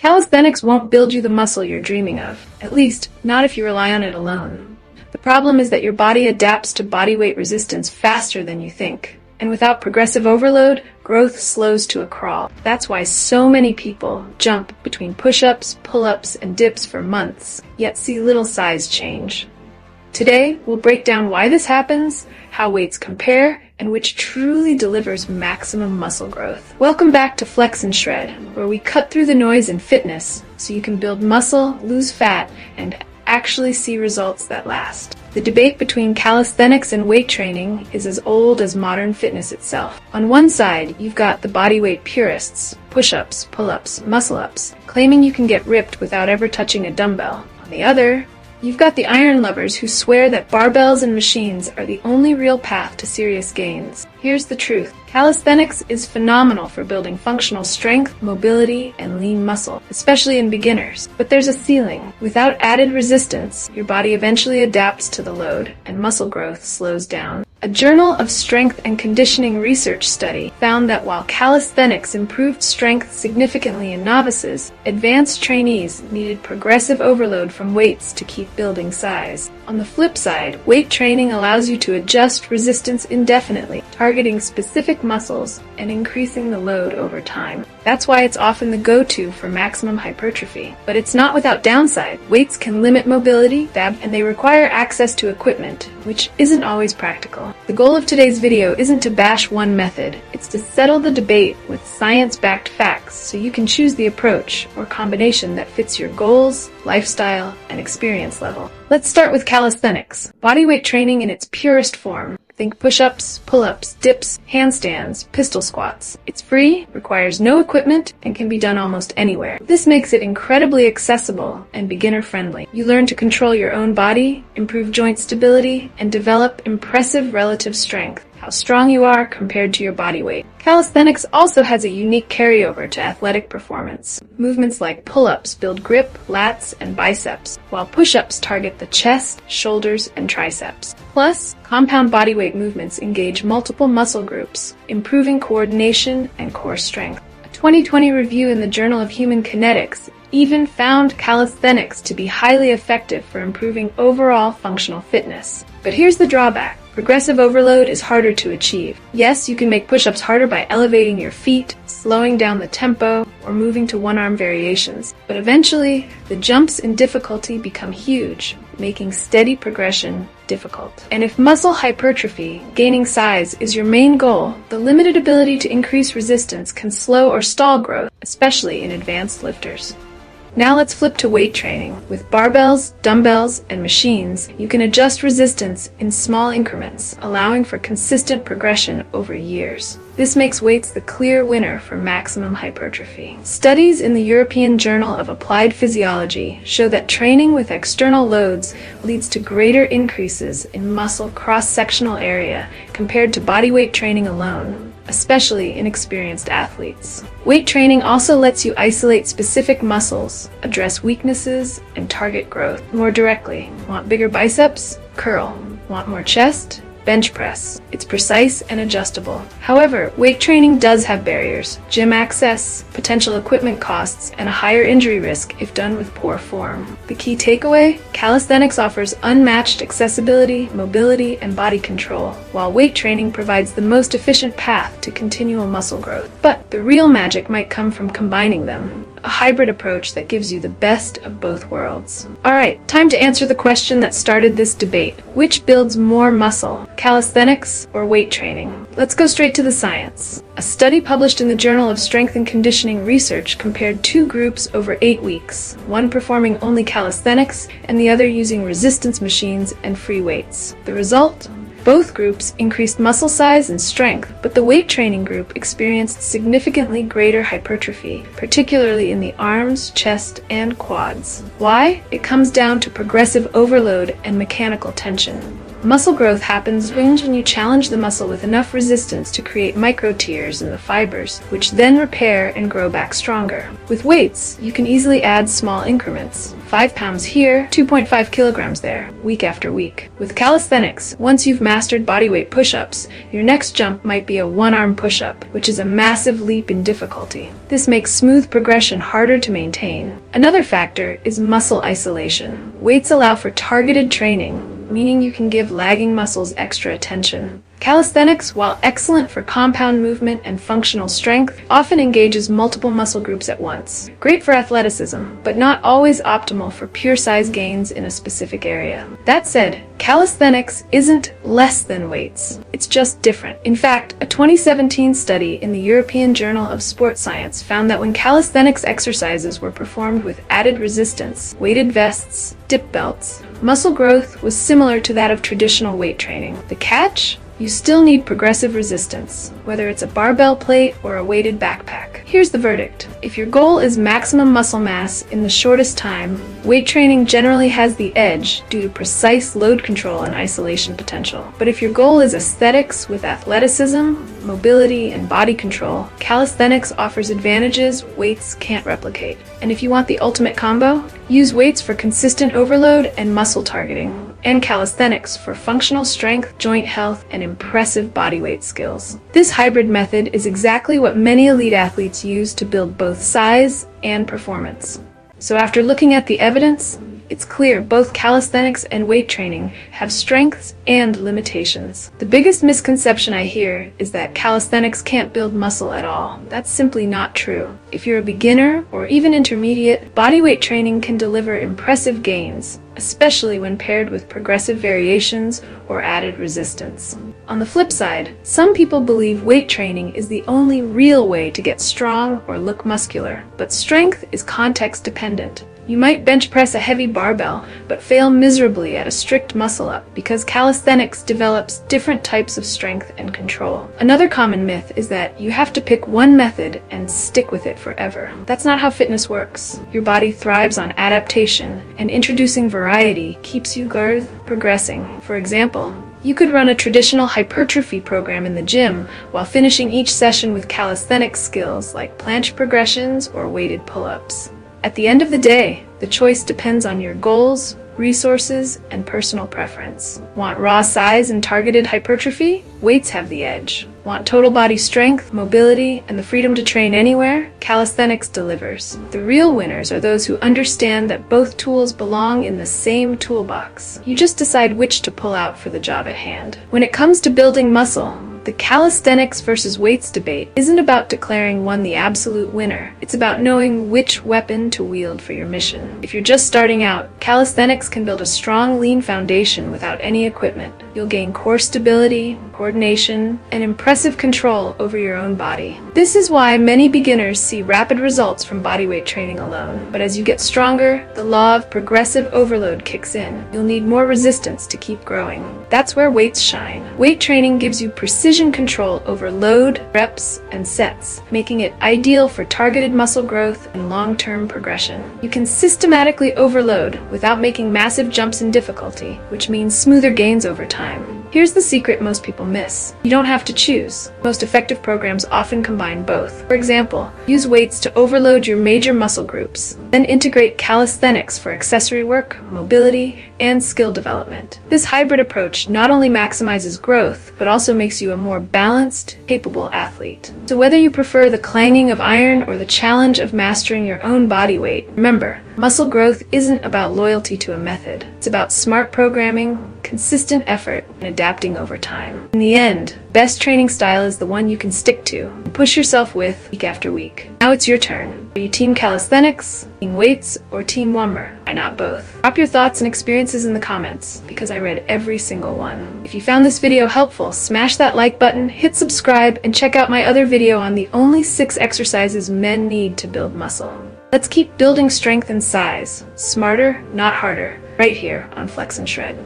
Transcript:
Calisthenics won't build you the muscle you're dreaming of, at least not if you rely on it alone. The problem is that your body adapts to body weight resistance faster than you think. And without progressive overload, growth slows to a crawl. That's why so many people jump between push-ups, pull-ups, and dips for months, yet see little size change. Today, we'll break down why this happens, how weights compare, and which truly delivers maximum muscle growth. Welcome back to Flex and Shred, where we cut through the noise in fitness so you can build muscle, lose fat, and actually see results that last. The debate between calisthenics and weight training is as old as modern fitness itself. On one side, you've got the bodyweight purists, push-ups, pull-ups, muscle-ups, claiming you can get ripped without ever touching a dumbbell. On the other, you've got the iron lovers who swear that barbells and machines are the only real path to serious gains. Here's the truth. Calisthenics is phenomenal for building functional strength, mobility, and lean muscle, especially in beginners. But there's a ceiling. Without added resistance, your body eventually adapts to the load, and muscle growth slows down. A Journal of Strength and Conditioning research study found that while calisthenics improved strength significantly in novices, advanced trainees needed progressive overload from weights to keep building size. On the flip side, weight training allows you to adjust resistance indefinitely, targeting specific muscles and increasing the load over time. That's why it's often the go-to for maximum hypertrophy. But it's not without downside. Weights can limit mobility, and they require access to equipment, which isn't always practical. The goal of today's video isn't to bash one method, it's to settle the debate with science-backed facts so you can choose the approach or combination that fits your goals, lifestyle, and experience level. Let's start with calisthenics. Bodyweight training in its purest form. Think push-ups, pull-ups, dips, handstands, pistol squats. It's free, requires no equipment, and can be done almost anywhere. This makes it incredibly accessible and beginner-friendly. You learn to control your own body, improve joint stability, and develop impressive relative strength. How strong you are compared to your body weight. Calisthenics also has a unique carryover to athletic performance. Movements like pull-ups build grip, lats, and biceps, while push-ups target the chest, shoulders, and triceps. Plus, compound bodyweight movements engage multiple muscle groups, improving coordination and core strength. A 2020 review in the Journal of Human Kinetics even found calisthenics to be highly effective for improving overall functional fitness. But here's the drawback. Progressive overload is harder to achieve. Yes, you can make push-ups harder by elevating your feet, slowing down the tempo, or moving to one-arm variations. But eventually, the jumps in difficulty become huge, making steady progression difficult. And if muscle hypertrophy, gaining size, is your main goal, the limited ability to increase resistance can slow or stall growth, especially in advanced lifters. Now let's flip to weight training. With barbells, dumbbells, and machines, you can adjust resistance in small increments, allowing for consistent progression over years. This makes weights the clear winner for maximum hypertrophy. Studies in the European Journal of Applied Physiology show that training with external loads leads to greater increases in muscle cross-sectional area compared to bodyweight training alone, especially in experienced athletes. Weight training also lets you isolate specific muscles, address weaknesses, and target growth more directly. Want bigger biceps? Curl. Want more chest? Bench press. It's precise and adjustable. However, weight training does have barriers: gym access, potential equipment costs, and a higher injury risk if done with poor form. The key takeaway? Calisthenics offers unmatched accessibility, mobility, and body control, while weight training provides the most efficient path to continual muscle growth. But the real magic might come from combining them. A hybrid approach that gives you the best of both worlds. Alright, time to answer the question that started this debate. Which builds more muscle, calisthenics or weight training? Let's go straight to the science. A study published in the Journal of Strength and Conditioning Research compared two groups over 8 weeks, one performing only calisthenics and the other using resistance machines and free weights. The result? Both groups increased muscle size and strength, but the weight training group experienced significantly greater hypertrophy, particularly in the arms, chest, and quads. Why? It comes down to progressive overload and mechanical tension. Muscle growth happens when you challenge the muscle with enough resistance to create micro tears in the fibers, which then repair and grow back stronger. With weights, you can easily add small increments. 5 pounds here, 2.5 kilograms there, week after week. With calisthenics, once you've mastered bodyweight push-ups, your next jump might be a one-arm push-up, which is a massive leap in difficulty. This makes smooth progression harder to maintain. Another factor is muscle isolation. Weights allow for targeted training, meaning you can give lagging muscles extra attention. Calisthenics, while excellent for compound movement and functional strength, often engages multiple muscle groups at once. Great for athleticism, but not always optimal for pure size gains in a specific area. That said, calisthenics isn't less than weights. It's just different. In fact, a 2017 study in the European Journal of Sports Science found that when calisthenics exercises were performed with added resistance, weighted vests, dip belts, muscle growth was similar to that of traditional weight training. The catch? You still need progressive resistance, whether it's a barbell plate or a weighted backpack. Here's the verdict. If your goal is maximum muscle mass in the shortest time, weight training generally has the edge due to precise load control and isolation potential. But if your goal is aesthetics with athleticism, mobility, and body control, calisthenics offers advantages weights can't replicate. And if you want the ultimate combo, use weights for consistent overload and muscle targeting, and calisthenics for functional strength, joint health, and impressive bodyweight skills. This hybrid method is exactly what many elite athletes use to build both size and performance. So after looking at the evidence, it's clear both calisthenics and weight training have strengths and limitations. The biggest misconception I hear is that calisthenics can't build muscle at all. That's simply not true. If you're a beginner or even intermediate, bodyweight training can deliver impressive gains, especially when paired with progressive variations or added resistance. On the flip side, some people believe weight training is the only real way to get strong or look muscular, but strength is context dependent. You might bench press a heavy barbell, but fail miserably at a strict muscle up because calisthenics develops different types of strength and control. Another common myth is that you have to pick one method and stick with it forever. That's not how fitness works. Your body thrives on adaptation, and introducing variety keeps you progressing. For example, you could run a traditional hypertrophy program in the gym while finishing each session with calisthenics skills like planche progressions or weighted pull-ups. At the end of the day, the choice depends on your goals, resources, and personal preference. Want raw size and targeted hypertrophy? Weights have the edge. Want total body strength, mobility, and the freedom to train anywhere? Calisthenics delivers. The real winners are those who understand that both tools belong in the same toolbox. You just decide which to pull out for the job at hand. When it comes to building muscle, the calisthenics versus weights debate isn't about declaring one the absolute winner. It's about knowing which weapon to wield for your mission. If you're just starting out, calisthenics can build a strong, lean foundation without any equipment. You'll gain core stability, coordination, and impressive control over your own body. This is why many beginners see rapid results from bodyweight training alone. But as you get stronger, the law of progressive overload kicks in. You'll need more resistance to keep growing. That's where weights shine. Weight training gives you precision control over load, reps, and sets, making it ideal for targeted muscle growth and long-term progression. You can systematically overload without making massive jumps in difficulty, which means smoother gains over time. Here's the secret most people miss. You don't have to choose. Most effective programs often combine both. For example, use weights to overload your major muscle groups, then integrate calisthenics for accessory work, mobility, and skill development. This hybrid approach not only maximizes growth, but also makes you a more balanced, capable athlete. So whether you prefer the clanging of iron or the challenge of mastering your own body weight, remember, muscle growth isn't about loyalty to a method. It's about smart programming, consistent effort, and adapting over time. In the end, best training style is the one you can stick to and push yourself with week after week. Now it's your turn. Are you team calisthenics, team weights, or team lumber? Why not both? Drop your thoughts and experiences in the comments, because I read every single one. If you found this video helpful, smash that like button, hit subscribe, and check out my other video on the only 6 exercises men need to build muscle. Let's keep building strength and size, smarter, not harder, right here on Flex and Shred.